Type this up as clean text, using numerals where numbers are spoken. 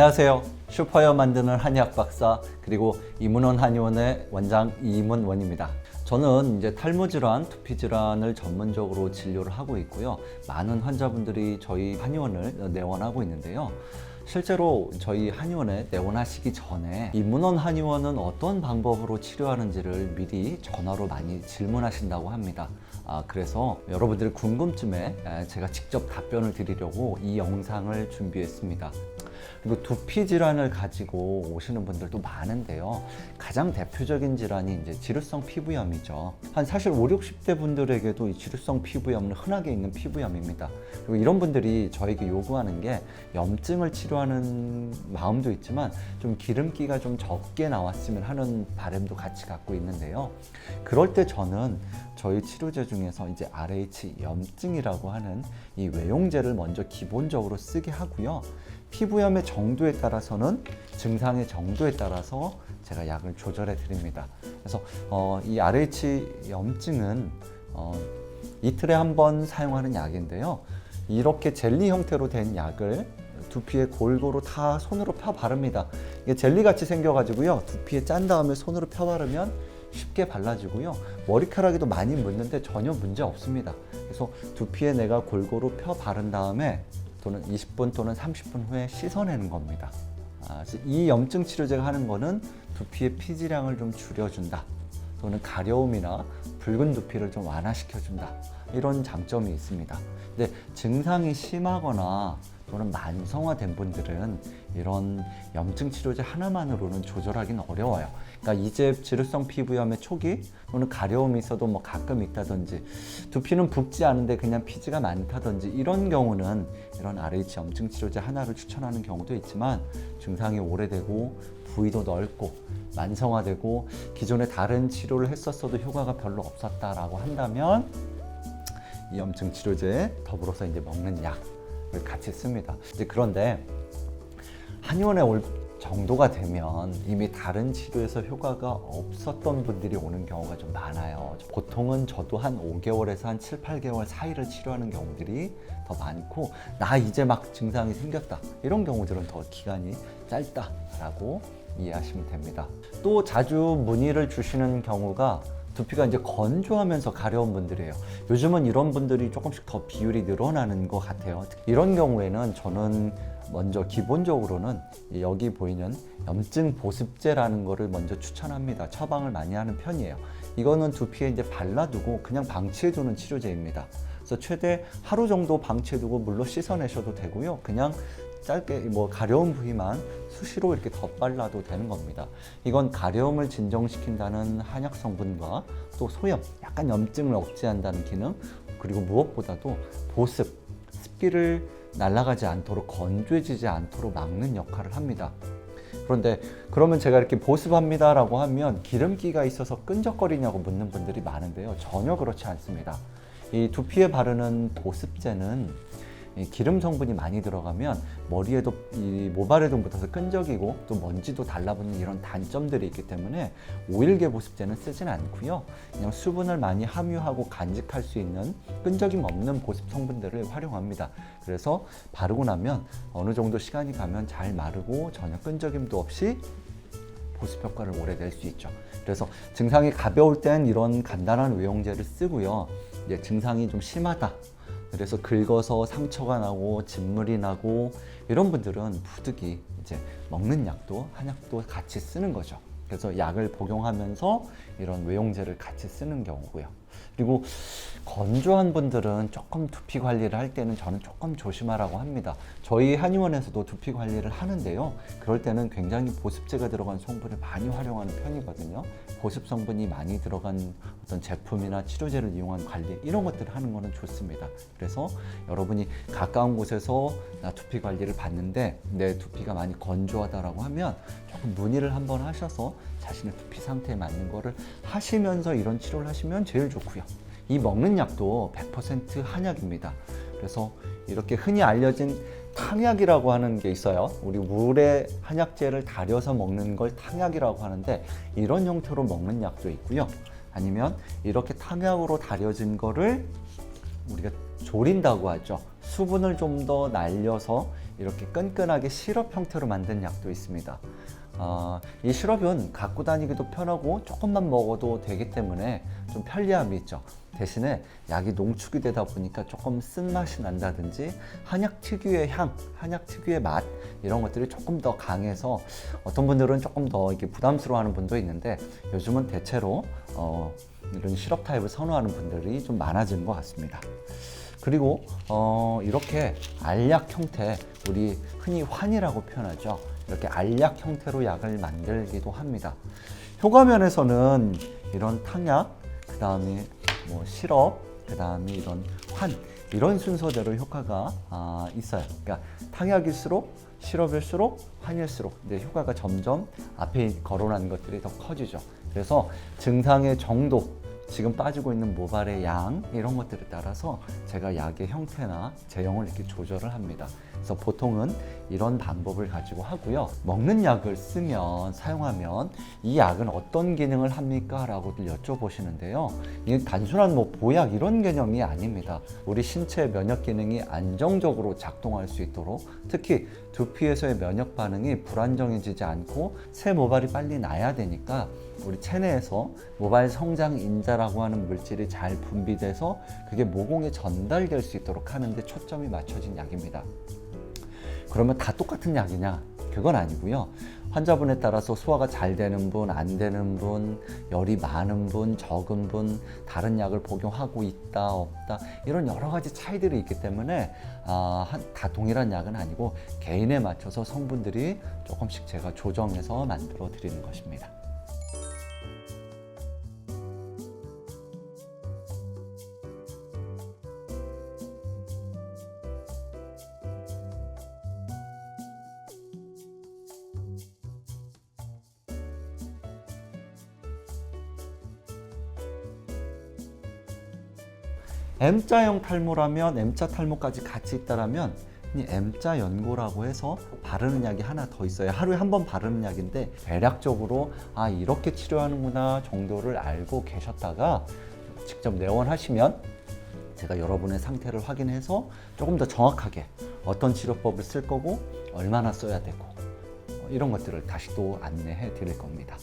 안녕하세요. 슈퍼헤어 만드는 한의학 박사 그리고 이문원 한의원의 원장 이문원입니다. 저는 이제 탈모 질환, 두피 질환을 전문적으로 진료를 하고 있고요. 많은 환자분들이 저희 한의원을 내원하고 있는데요. 실제로 저희 한의원에 내원하시기 전에 이문원 한의원은 어떤 방법으로 치료하는지를 미리 전화로 많이 질문하신다고 합니다. 그래서 여러분들의 궁금증에 제가 직접 답변을 드리려고 이 영상을 준비했습니다. 그리고 두피 질환을 가지고 오시는 분들도 많은데요. 가장 대표적인 질환이 이제 지루성 피부염이죠. 사실 5, 60대 분들에게도 이 지루성 피부염은 흔하게 있는 피부염입니다. 그리고 이런 분들이 저에게 요구하는 게 염증을 치료하는 마음도 있지만 좀 기름기가 좀 적게 나왔으면 하는 바람도 같이 갖고 있는데요. 그럴 때 저는 저희 치료제 중에서 이제 RH 염증이라고 하는 이 외용제를 먼저 기본적으로 쓰게 하고요. 피부염의 정도에 따라서는 증상의 정도에 따라서 제가 약을 조절해 드립니다. 그래서 이 RH 염증은 이틀에 한 번 사용하는 약인데요. 이렇게 젤리 형태로 된 약을 두피에 골고루 다 손으로 펴 바릅니다. 이게 젤리 같이 생겨가지고요. 두피에 짠 다음에 손으로 펴 바르면 쉽게 발라지고요. 머리카락에도 많이 묻는데 전혀 문제 없습니다. 그래서 두피에 내가 골고루 펴 바른 다음에 또는 20분 또는 30분 후에 씻어내는 겁니다. 이 염증 치료제가 하는 거는 두피의 피지량을 좀 줄여준다. 또는 가려움이나 붉은 두피를 좀 완화시켜준다. 이런 장점이 있습니다. 근데 증상이 심하거나 또는 만성화된 분들은 이런 염증 치료제 하나만으로는 조절하기는 어려워요. 그러니까 이제 지루성 피부염의 초기 또는 가려움이 있어도 뭐 가끔 있다든지 두피는 붓지 않은데 그냥 피지가 많다든지 이런 경우는 이런 RH 염증 치료제 하나를 추천하는 경우도 있지만 증상이 오래되고 부위도 넓고 만성화되고 기존에 다른 치료를 했었어도 효과가 별로 없었다라고 한다면 이 염증 치료제에 더불어서 이제 먹는 약을 같이 씁니다. 그런데 한의원에 올 정도가 되면 이미 다른 치료에서 효과가 없었던 분들이 오는 경우가 좀 많아요. 보통은 저도 한 5개월에서 한 7, 8개월 사이를 치료하는 경우들이 더 많고 나 이제 막 증상이 생겼다 이런 경우들은 더 기간이 짧다라고 이해하시면 됩니다. 또 자주 문의를 주시는 경우가 두피가 이제 건조하면서 가려운 분들이에요. 요즘은 이런 분들이 조금씩 더 비율이 늘어나는 것 같아요. 이런 경우에는 저는 먼저 기본적으로는 여기 보이는 염증 보습제라는 거를 먼저 추천합니다. 처방을 많이 하는 편이에요. 이거는 두피에 이제 발라두고 그냥 방치해두는 치료제입니다. 그래서 최대 하루 정도 방치해두고 물로 씻어내셔도 되고요. 그냥 짧게 가려운 부위만 수시로 이렇게 덧발라도 되는 겁니다. 이건 가려움을 진정시킨다는 한약 성분과 또 소염, 약간 염증을 억제한다는 기능, 그리고 무엇보다도 보습, 습기를 날아가지 않도록 건조해지지 않도록 막는 역할을 합니다. 그런데 그러면 제가 이렇게 보습합니다 라고 하면 기름기가 있어서 끈적거리냐고 묻는 분들이 많은데요. 전혀 그렇지 않습니다. 이 두피에 바르는 보습제는 기름 성분이 많이 들어가면 머리에도 모발에도 묻어서 끈적이고 또 먼지도 달라붙는 이런 단점들이 있기 때문에 오일계 보습제는 쓰진 않고요. 그냥 수분을 많이 함유하고 간직할 수 있는 끈적임 없는 보습 성분들을 활용합니다. 그래서 바르고 나면 어느 정도 시간이 가면 잘 마르고 전혀 끈적임도 없이 보습 효과를 오래 낼 수 있죠. 그래서 증상이 가벼울 땐 이런 간단한 외용제를 쓰고요. 이제 증상이 좀 심하다. 그래서 긁어서 상처가 나고 진물이 나고 이런 분들은 부득이 이제 먹는 약도 한약도 같이 쓰는 거죠. 그래서 약을 복용하면서 이런 외용제를 같이 쓰는 경우고요. 그리고 건조한 분들은 조금 두피 관리를 할 때는 저는 조금 조심하라고 합니다. 저희 한의원에서도 두피 관리를 하는데요. 그럴 때는 굉장히 보습제가 들어간 성분을 많이 활용하는 편이거든요. 보습 성분이 많이 들어간 어떤 제품이나 치료제를 이용한 관리 이런 것들을 하는 거는 좋습니다. 그래서 여러분이 가까운 곳에서 나 두피 관리를 받는데 내 두피가 많이 건조하다라고 하면 조금 문의를 한번 하셔서 자신의 두피 상태에 맞는 거를 하시면서 이런 치료를 하시면 제일 좋고요. 이 먹는 약도 100% 한약입니다. 그래서 이렇게 흔히 알려진 탕약이라고 하는 게 있어요. 우리 물에 한약재를 달여서 먹는 걸 탕약이라고 하는데 이런 형태로 먹는 약도 있고요. 아니면 이렇게 탕약으로 달여진 거를 우리가 졸인다고 하죠. 수분을 좀 더 날려서 이렇게 끈끈하게 시럽 형태로 만든 약도 있습니다. 이 시럽은 갖고 다니기도 편하고 조금만 먹어도 되기 때문에 좀 편리함이 있죠. 대신에 약이 농축이 되다 보니까 조금 쓴맛이 난다든지 한약 특유의 향, 한약 특유의 맛 이런 것들이 조금 더 강해서 어떤 분들은 조금 더 이렇게 부담스러워하는 분도 있는데 요즘은 대체로 이런 시럽 타입을 선호하는 분들이 좀 많아지는 것 같습니다. 그리고 이렇게 알약 형태, 우리 흔히 환이라고 표현하죠. 이렇게 알약 형태로 약을 만들기도 합니다. 효과 면에서는 이런 탕약, 그 다음에 뭐 시럽, 그 다음에 이런 환 이런 순서대로 효과가 있어요. 그러니까 탕약일수록 시럽일수록 환일수록 근데 효과가 점점 앞에 거론한 것들이 더 커지죠. 그래서 증상의 정도, 지금 빠지고 있는 모발의 양 이런 것들에 따라서 제가 약의 형태나 제형을 이렇게 조절을 합니다. 그래서 보통은 이런 방법을 가지고 하고요. 먹는 약을 쓰면 사용하면 이 약은 어떤 기능을 합니까? 라고들 여쭤보시는데요. 이게 단순한 뭐 보약 이런 개념이 아닙니다. 우리 신체 면역 기능이 안정적으로 작동할 수 있도록 특히 두피에서의 면역 반응이 불안정해지지 않고 새 모발이 빨리 나야 되니까 우리 체내에서 모발 성장 인자라고 하는 물질이 잘 분비돼서 그게 모공에 전달될 수 있도록 하는데 초점이 맞춰진 약입니다. 그러면 다 똑같은 약이냐? 그건 아니고요. 환자분에 따라서 소화가 잘 되는 분, 안 되는 분, 열이 많은 분, 적은 분, 다른 약을 복용하고 있다, 없다 이런 여러 가지 차이들이 있기 때문에 다 동일한 약은 아니고 개인에 맞춰서 성분들이 조금씩 제가 조정해서 만들어 드리는 것입니다. M자형 탈모라면 M자 탈모까지 같이 있다라면 이 M자 연고라고 해서 바르는 약이 하나 더 있어요. 하루에 한 번 바르는 약인데 대략적으로 이렇게 치료하는구나 정도를 알고 계셨다가 직접 내원하시면 제가 여러분의 상태를 확인해서 조금 더 정확하게 어떤 치료법을 쓸 거고 얼마나 써야 되고 이런 것들을 다시 또 안내해 드릴 겁니다.